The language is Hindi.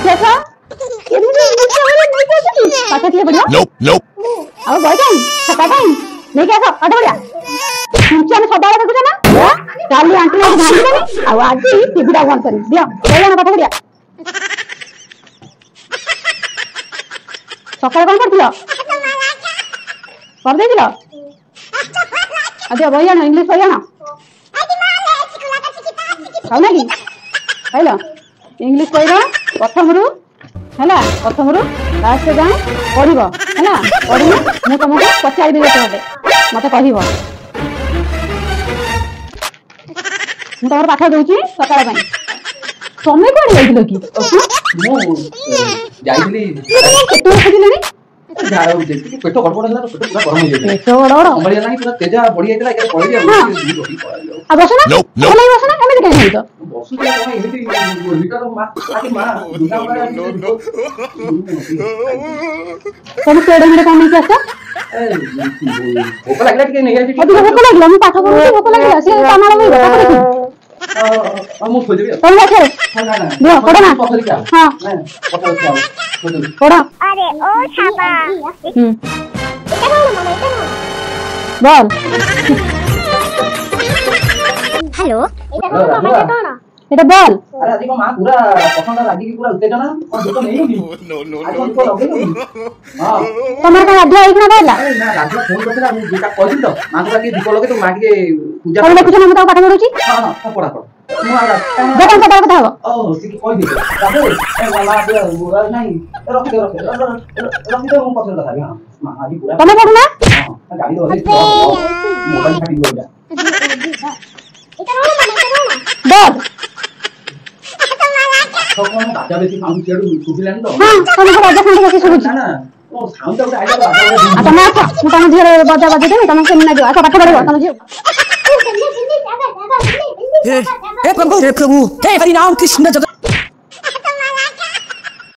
कैसा ये भी नहीं कैसा पाछा किए बढ़िया Nope, nope. अब बोल टाइम छका टाइम नहीं कैसा अट बढ़िया तुमचे ने सदा देखु ना काली आंटी ने भांगी देनी अब आज टीवी टा बंद करी दियो बोल ना पाठ बढ़िया सकाळ कोन करथिलो कर देथिलो अच्छा भैया ना इंग्लिश भैया ना खाऊ ना कि खाइलो इंग्लिश कहला प्रथम रु हैला प्रथम रु लास्ट जाए पढ़िबो हैला पढ़िना मु तुमको पचाइ देबे मते कहिबो मु तोर पाठ दउची सकाळ पई समय कोन जाइथिलो कि मु जाइथिली तू खोजिलेनी जाओ देखि पेट गड़बड़ होला तो पेट पूरा गरम हो जाय पेट गड़बड़ हमरिया नाही पूरा तेजा बढ़ी आइतला के पळि गया अब बसना Nope, nope. नहीं बसना एमे काहे नहीं तो बसु के कोन एमिति मीटर मा आके मा दुना मा तुम पेड़ में काम नहीं करता भूख लागला के नहीं आइ अभी भूख लागला मैं पाठ करू भूख लागला से तामाला में पाठ करू मु खोज देबे तुम बैठो ना ना दियो पढ़ो ना हां पढ़ो अरे ओ छापा बोल हेलो এটা বল अरे आदि को मां पूरा पसंद लागी की पूरा उत्तेजना और दुख नहीं होगी नो नो आज को लगे हां তোমার का अध्याय एक ना बोला ना राजा फोन करते मु जेटा कहली तो मां को के दीप लगे तो मां के पूजा তুমি দেখছ না মত পাঠ করুছি हां हां पढ़ा पढ़ मु आ দেখো কথা কথা হবে ओ सिकी कह दे बाबू ए वाला बुरा नहीं रख दे मु पसंद था हां मां आदि पूरा তুমি পড়ো ना हां गाड़ी दो मोबाइल फाटी गया बोल तो कोन बाजा बेसी साउंड केडू सुबिलान तो हां তুমি को राजा खाने के सुबुची ना ना ओ साउंड तो आइला बाजा आ तुम आछो मु तुम झियो बजा बजा देबे तुम केमना दियो आछो पाठ पढ़ो तुम झियो हे प्रभु हे हरि नाम कृष्ण जगत